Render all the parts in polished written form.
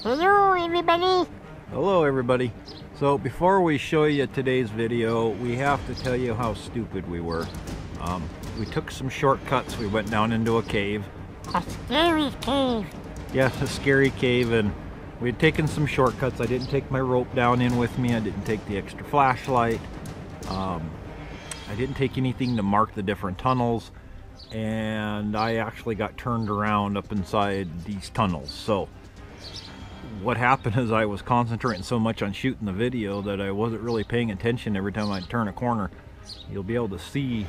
Hello everybody! Hello everybody. So before we show you today's video, we have to tell you how stupid we were. We took some shortcuts. We went down into a cave. A scary cave! Yes, a scary cave, and we had taken some shortcuts. I didn't take my rope down in with me. I didn't take the extra flashlight. I didn't take anything to mark the different tunnels, and I actually got turned around up inside these tunnels. So what happened is I was concentrating so much on shooting the video that I wasn't really paying attention every time I'd turn a corner. You'll be able to see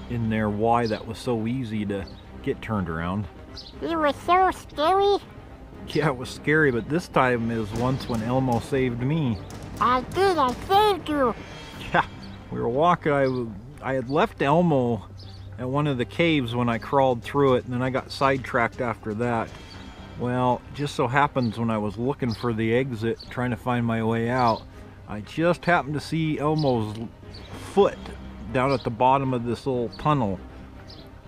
in there why that was so easy to get turned around. It was so scary! Yeah, it was scary, but this time is once when Elmo saved me. I did, I saved you! Yeah, we were walking. I had left Elmo at one of the caves when I crawled through it, and then I got sidetracked after that. Well, just so happens when I was looking for the exit, trying to find my way out, I just happened to see Elmo's foot down at the bottom of this little tunnel.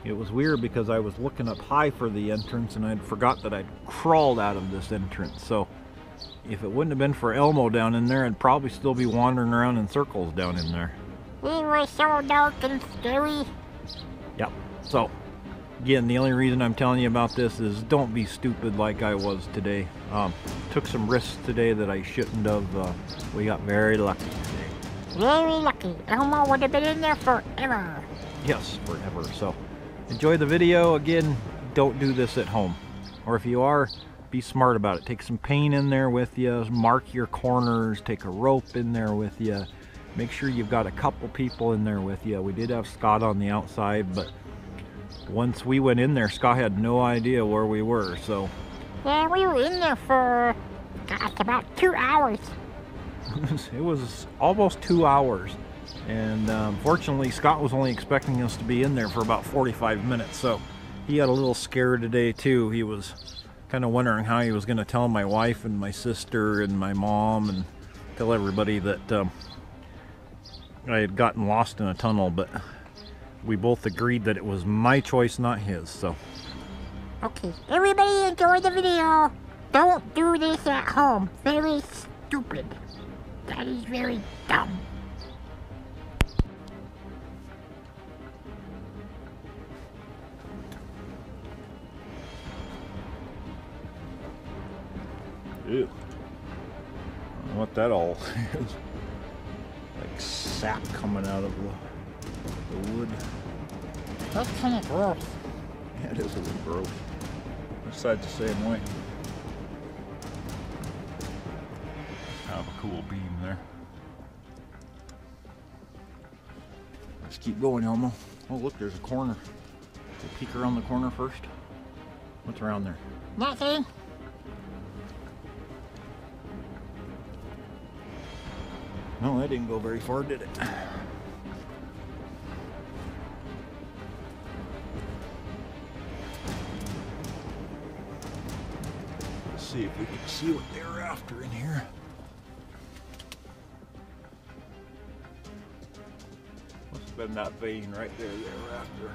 It was weird because I was looking up high for the entrance and I'd forgot that I'd crawled out of this entrance. So if it wouldn't have been for Elmo down in there, I'd probably still be wandering around in circles down in there. It was so dark and scary. Yep. So again, the only reason I'm telling you about this is don't be stupid like I was today. Took some risks today that I shouldn't have. We got very lucky today. Very lucky. Elmo would have been in there forever. Yes, forever. So enjoy the video. Again, don't do this at home. Or if you are, be smart about it. Take some paint in there with you. Mark your corners. Take a rope in there with you. Make sure you've got a couple people in there with you. We did have Scott on the outside, but once we went in there, Scott had no idea where we were, so. Yeah, we were in there for, gosh, about 2 hours. It was almost 2 hours. And fortunately, Scott was only expecting us to be in there for about 45 minutes, so he got a little scared today too. He was kind of wondering how he was going to tell my wife and my sister and my mom and tell everybody that I had gotten lost in a tunnel, but we both agreed that it was my choice, not his, so. Okay, everybody enjoy the video. Don't do this at home. Very stupid. That is very dumb. Ew. I don't know what that all is. Like sap coming out of the wood. That's kind of gross. Yeah, it is a little gross. This side's the same way. Kind of a cool beam there. Let's keep going, Elmo. Oh, look, there's a corner. We'll peek around the corner first. What's around there? Nothing. No, that didn't go very far, did it? Let's see if we can see what they're after in here. Must have been that vein right there they were after.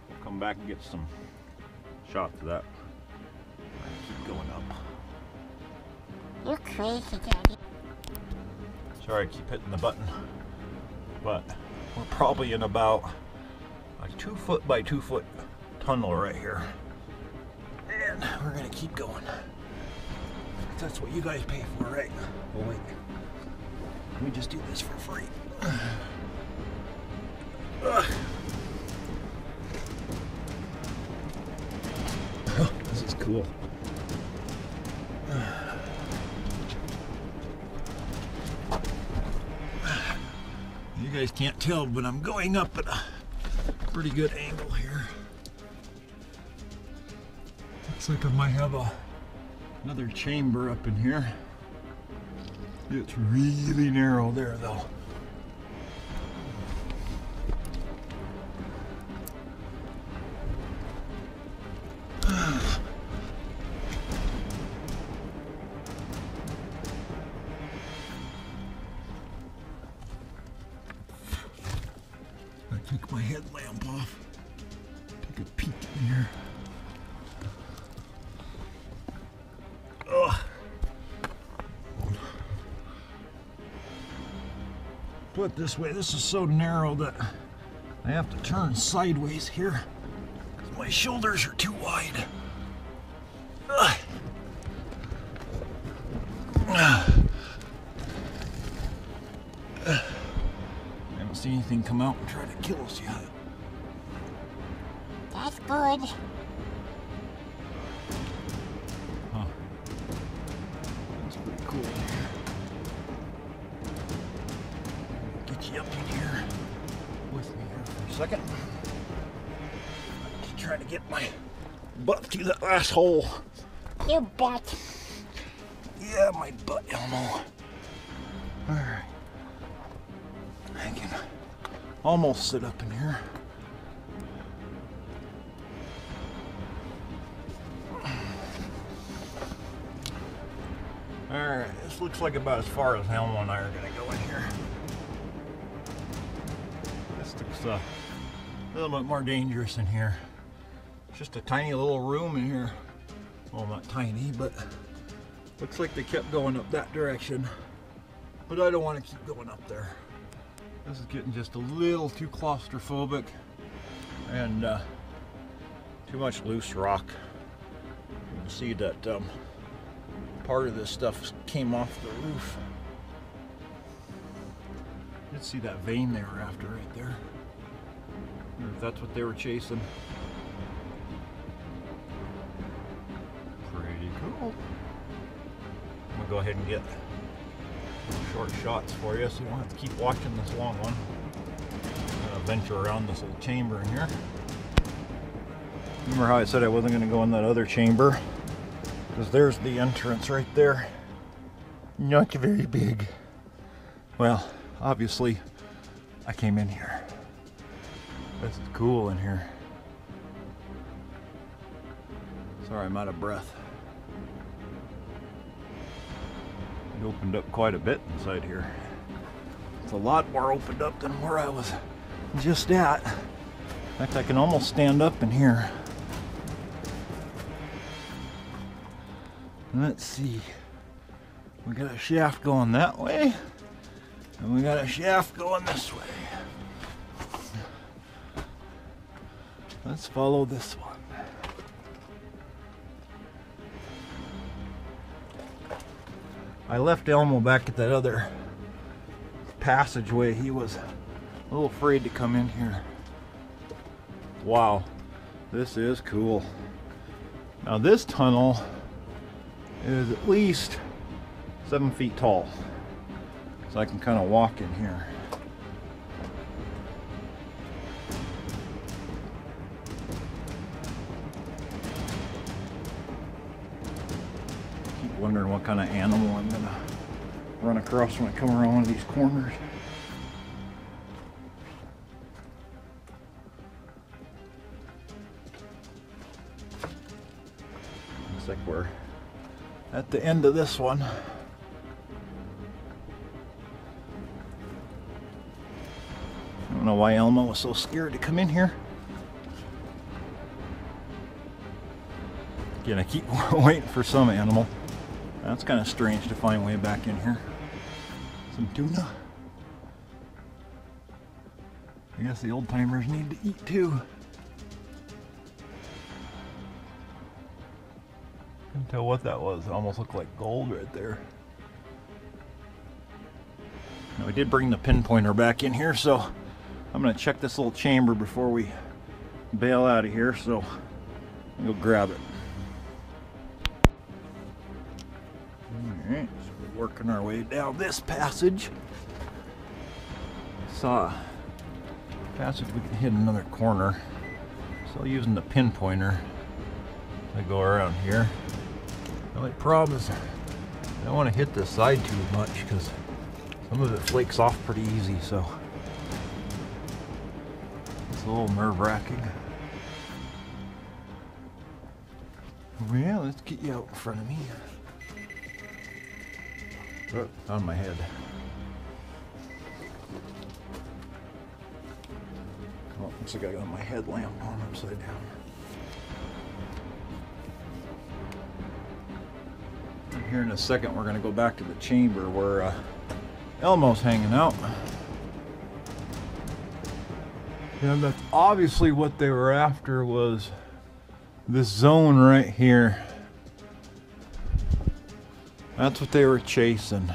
We'll come back and get some shots of that. Keep going up. You're crazy, Daddy. Sorry, I keep hitting the button, but we're probably in about a 2 foot by 2 foot tunnel right here, and we're gonna keep going. That's what you guys pay for, right? Oh wait, let me just do this for free. Oh, this is cool. You guys can't tell, but I'm going up at a pretty good angle here. Looks like I might have another chamber up in here. It's really narrow there, though. Take my headlamp off. Take a peek in here. put it this way, this is so narrow that I have to turn sideways here because my shoulders are too wide. Ugh. I haven't seen anything come out and try to kill us yet. That's good. Huh. That's pretty cool. Get you up in here with me here for a second. Just trying to get my butt through that last hole. Your butt. Yeah, my butt, Elmo. Alright. I can almost sit up in here. Alright, this looks like about as far as Elmo and I are going to go in here. This looks a little bit more dangerous in here. It's just a tiny little room in here. Well, not tiny, but looks like they kept going up that direction. But I don't want to keep going up there. This is getting just a little too claustrophobic and too much loose rock. You can see that part of this stuff came off the roof. You can see that vein they were after right there. I wonder if that's what they were chasing. Pretty cool. I'm gonna go ahead and get short shots for you so you don't have to keep watching this long one. I'm gonna venture around this little chamber in here. Remember how I said I wasn't gonna go in that other chamber? Because there's the entrance right there. Not very big. Well, obviously, I came in here. This is cool in here. Sorry, I'm out of breath. It opened up quite a bit inside here. It's a lot more opened up than where I was just at. In fact, I can almost stand up in here. Let's see. We got a shaft going that way, and we got a shaft going this way. Let's follow this one. I left Elmo back at that other passageway. He was a little afraid to come in here. Wow, this is cool. Now this tunnel is at least 7 feet tall, so I can kind of walk in here. Keep wondering what kind of animal I'm gonna run across when I come around one of these corners. Looks like we're at the end of this one. I don't know why Elmo was so scared to come in here. Again, I keep waiting for some animal. That's kind of strange to find way back in here. Some tuna. I guess the old timers need to eat too. Couldn't tell what that was. It almost looked like gold right there. Now, we did bring the pinpointer back in here, so I'm going to check this little chamber before we bail out of here, so I'll go grab it. Alright, so we're working our way down this passage. Saw a passage we can hit another corner. So using the pinpointer to go around here. The only problem is I don't want to hit this side too much because some of it flakes off pretty easy, so it's a little nerve-wracking. Well, let's get you out in front of me. Oh, on my head. Oh, looks like I got my headlamp on upside down. Here in a second we're going to go back to the chamber where Elmo's hanging out. And that's obviously what they were after, was this zone right here. That's what they were chasing.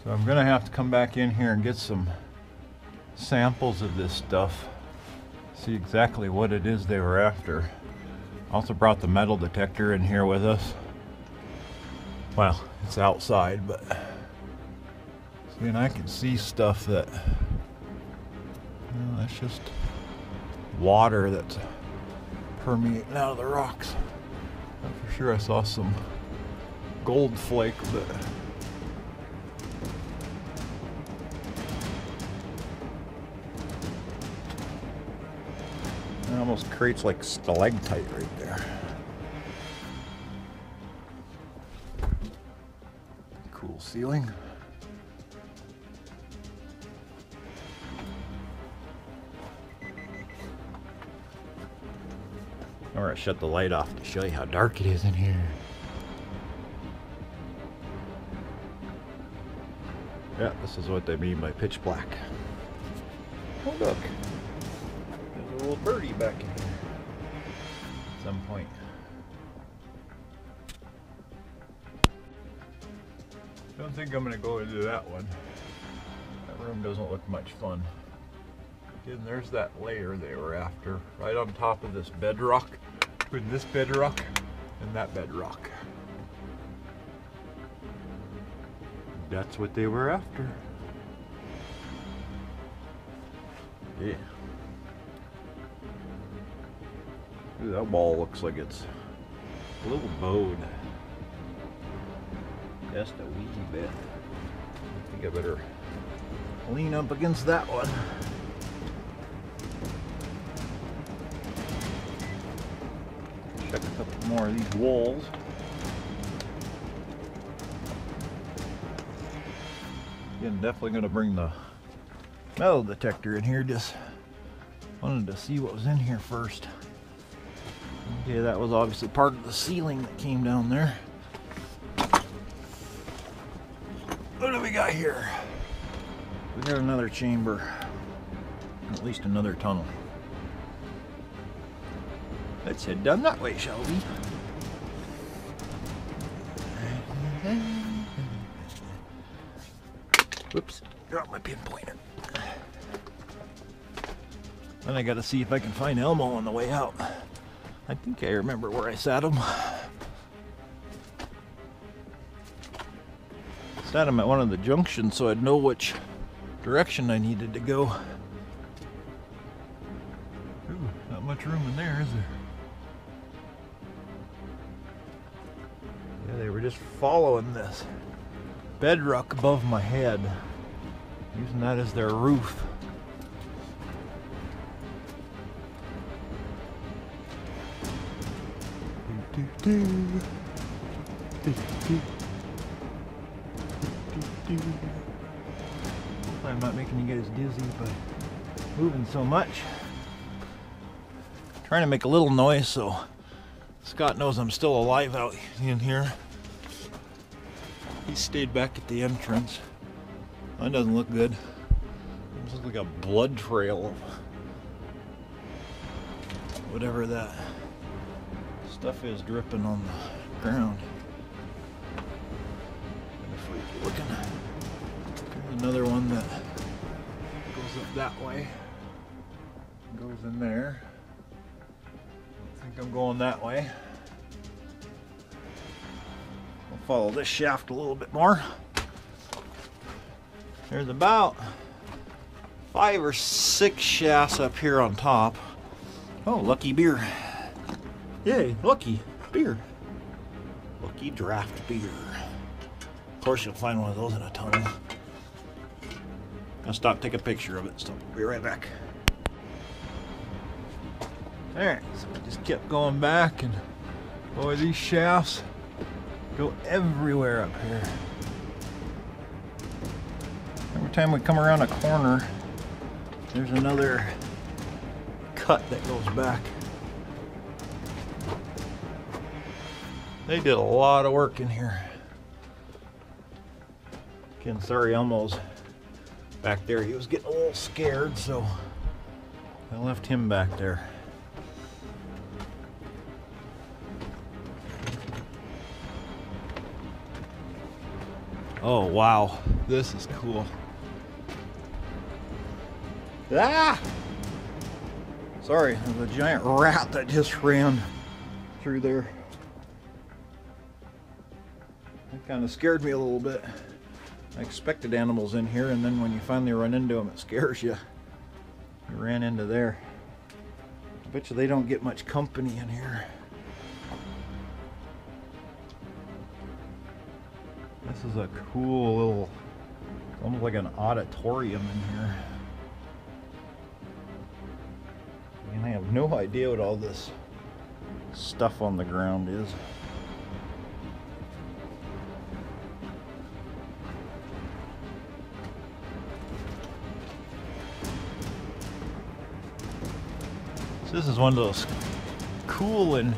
So I'm gonna have to come back in here and get some samples of this stuff. See exactly what it is they were after. Also brought the metal detector in here with us. Well, it's outside, but see, and I can see stuff that, well, that's just water that's permeating out of the rocks. But for sure I saw some gold flake, but it almost creates like stalactite right there. Cool ceiling. Or I shut the light off to show you how dark it is in here. Yeah, this is what they mean by pitch black. Oh look, there's a little birdie back in here at some point. Don't think I'm gonna go into that one. That room doesn't look much fun. And there's that layer they were after, right on top of this bedrock, between this bedrock and that bedrock. That's what they were after. Yeah. Ooh, that ball looks like it's a little bowed. Just a wee bit. I think I better lean up against that one. Check a couple more of these walls. Again, definitely going to bring the metal detector in here. Just wanted to see what was in here first. Okay, that was obviously part of the ceiling that came down there. What do we got here? We got another chamber, at least another tunnel. Let's head down that way, shall we? Whoops, dropped my pinpointer. Then I gotta see if I can find Elmo on the way out. I think I remember where I sat him. Sat him at one of the junctions so I'd know which direction I needed to go. Ooh, not much room in there, is there? Yeah, they were just following this bedrock above my head, using that as their roof. Hopefully I'm not making you guys dizzy by moving so much. Trying to make a little noise so Scott knows I'm still alive out in here. He stayed back at the entrance. That doesn't look good. It looks like a blood trail of whatever that stuff is dripping on the ground. Kind of freaky looking. There's another one that goes up that way. Goes in there. I think I'm going that way. I'll follow this shaft a little bit more. There's about 5 or 6 shafts up here on top. Oh, lucky beer. Yay, lucky beer. Lucky draft beer. Of course you'll find one of those in a tunnel. I'll stop, take a picture of it, so I'll be right back. Alright, so we just kept going back, and boy, these shafts go everywhere up here. Every time we come around a corner, there's another cut that goes back. They did a lot of work in here. Again, sorry Elmo's back there. He was getting a little scared, so I left him back there. Oh wow, this is cool. Ah! Sorry, there's a giant rat that just ran through there. That kind of scared me a little bit. I expected animals in here, and then when you finally run into them, it scares you. You ran into there. I bet you they don't get much company in here. This is a cool little, almost like an auditorium in here. And I have no idea what all this stuff on the ground is. So this is one of those cool and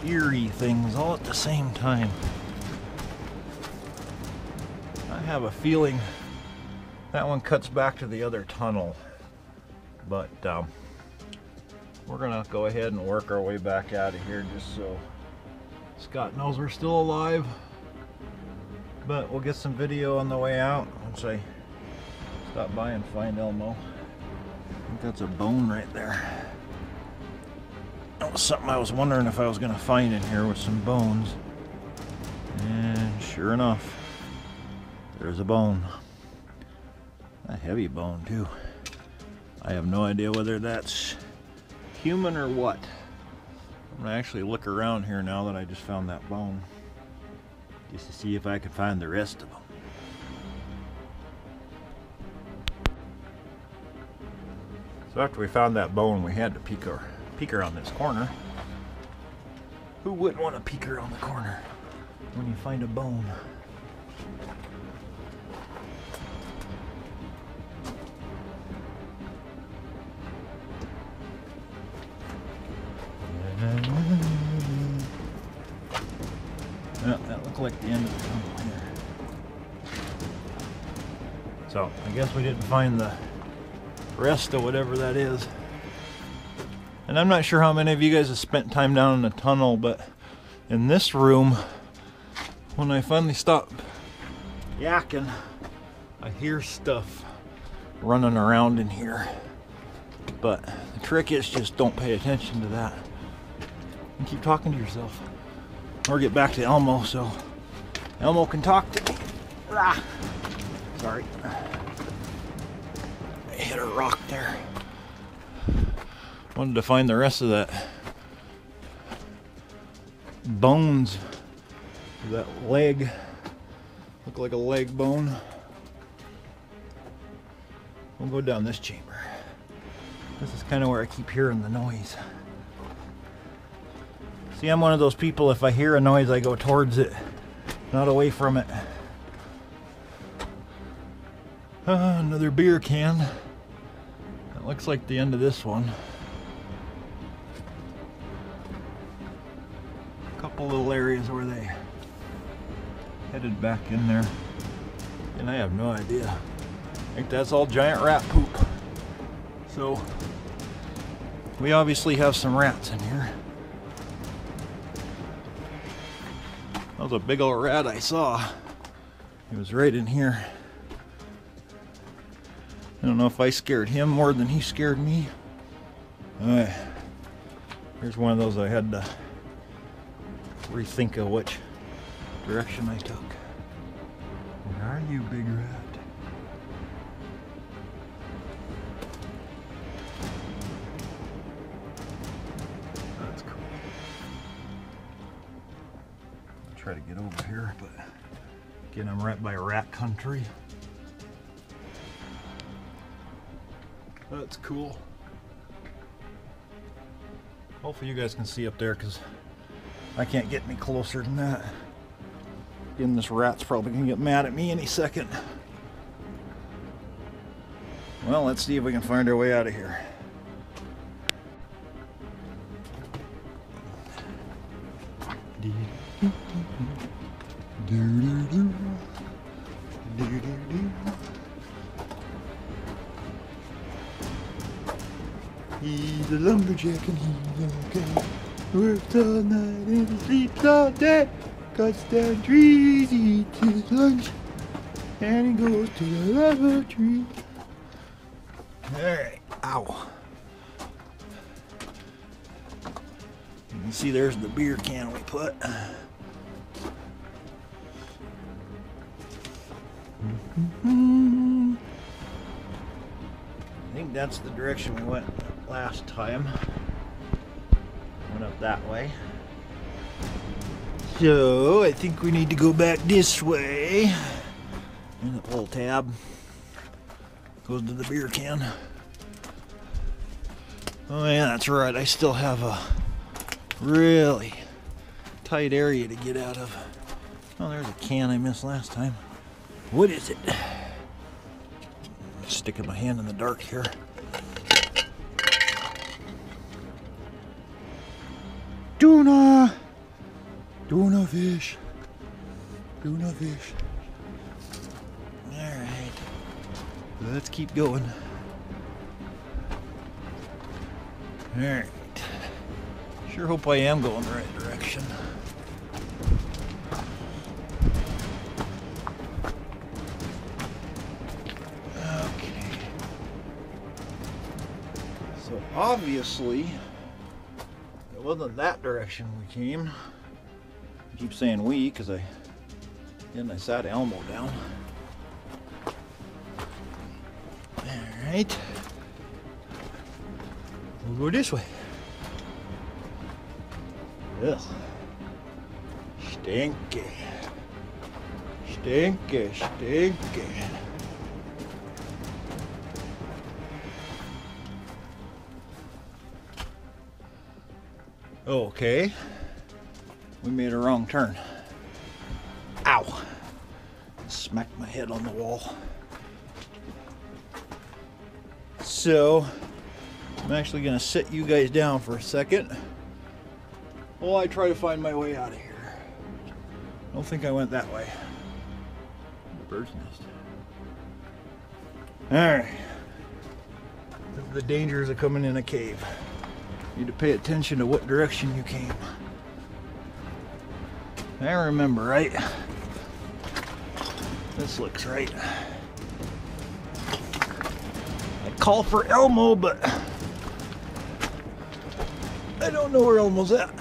eerie things all at the same time. I have a feeling that one cuts back to the other tunnel, but we're gonna go ahead and work our way back out of here just so Scott knows we're still alive. But we'll get some video on the way out once I stop by and find Elmo. I think that's a bone right there. That was something I was wondering if I was gonna find in here with some bones. And sure enough, there's a bone. A heavy bone too. I have no idea whether that's human or what. I'm gonna actually look around here now that I just found that bone, just to see if I can find the rest of them. So after we found that bone, we had to peek around this corner. Who wouldn't want to peek around the corner when you find a bone? Well, that looked like the end of the tunnel here. So, I guess we didn't find the rest of whatever that is. And I'm not sure how many of you guys have spent time down in the tunnel, but in this room, when I finally stop yakking, I hear stuff running around in here. But the trick is just don't pay attention to that. And keep talking to yourself. Or get back to Elmo so Elmo can talk to me. Ah, sorry. I hit a rock there. Wanted to find the rest of that bones. That leg. Look like a leg bone. We'll go down this chamber. This is kind of where I keep hearing the noise. See, I'm one of those people, if I hear a noise, I go towards it, not away from it. Another beer can. That looks like the end of this one. A couple little areas where they headed back in there. And I have no idea. I think that's all giant rat poop. So, we obviously have some rats in here. That was a big old rat I saw. He was right in here. I don't know if I scared him more than he scared me. Here's one of those I had to rethink of which direction I took. Where are you, big rat? That's cool. I'll try to get over here, but again, I'm right by rat country. That's cool. Hopefully you guys can see up there, because I can't get any closer than that. Again, this rat's probably gonna get mad at me any second. Well, let's see if we can find our way out of here. He's a lumberjack and he's okay. Works all night and he sleeps all day. Cuts down trees, he eats his lunch, and he goes to the laboratory. Alright, ow. You can see there's the beer can we put. I think that's the direction we went last time. Went up that way. So I think we need to go back this way. And the pull tab goes to the beer can. Oh yeah, that's right. I still have a really tight area to get out of. Oh, there's a can I missed last time. What is it? Sticking my hand in the dark here. Tuna! Tuna fish. Tuna fish. Alright. Let's keep going. Alright. Sure hope I am going the right direction. Okay. So obviously, it wasn't that direction we came. I keep saying we because I sat Elmo down. Alright. We'll go this way. Ugh. Stinky. Stinky, stinky. Okay. We made a wrong turn. Ow. Smacked my head on the wall. So, I'm actually going to sit you guys down for a second while I try to find my way out of here. I don't think I went that way. Bird's nest. Alright. This is the dangers of coming in a cave. You need to pay attention to what direction you came. I remember, right? This looks right. I call for Elmo, but I don't know where Elmo's at.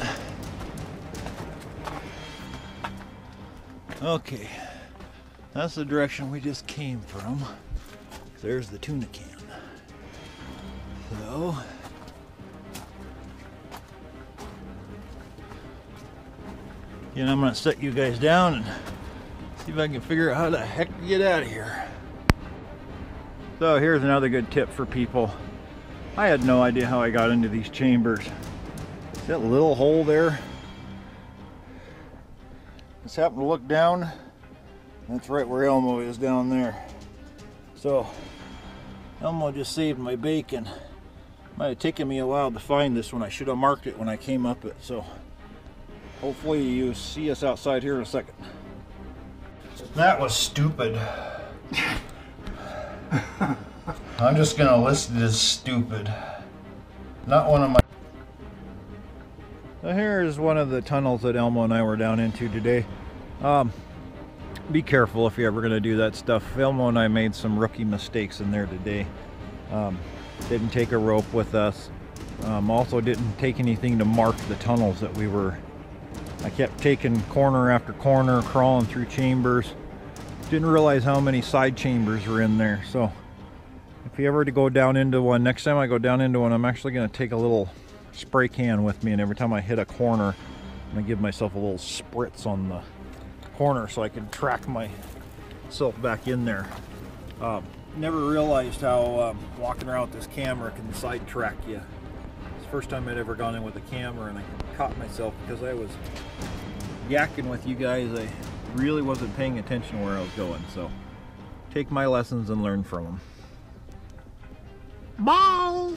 Okay, that's the direction we just came from. There's the tuna can. So, again, I'm gonna set you guys down and see if I can figure out how the heck to get out of here. So here's another good tip for people. I had no idea how I got into these chambers. See that little hole there? Just happened to look down. That's right where Elmo is down there. So Elmo just saved my bacon. Might have taken me a while to find this one. I should have marked it when I came up it. So hopefully you see us outside here in a second. That was stupid. I'm just gonna list it as stupid. Not one of my... So here is one of the tunnels that Elmo and I were down into today. Be careful if you're ever gonna do that stuff. Elmo and I made some rookie mistakes in there today. Didn't take a rope with us. Also didn't take anything to mark the tunnels that we were... I kept taking corner after corner, crawling through chambers. Didn't realize how many side chambers were in there. So if you ever to go down into one, next time I go down into one, I'm actually going to take a little spray can with me, and every time I hit a corner, I'm going to give myself a little spritz on the corner so I can track myself back in there. Never realized how walking around with this camera can sidetrack you. It's the first time I'd ever gone in with a camera, and I caught myself because I was yakking with you guys. I really wasn't paying attention where I was going, so take my lessons and learn from them. Bye!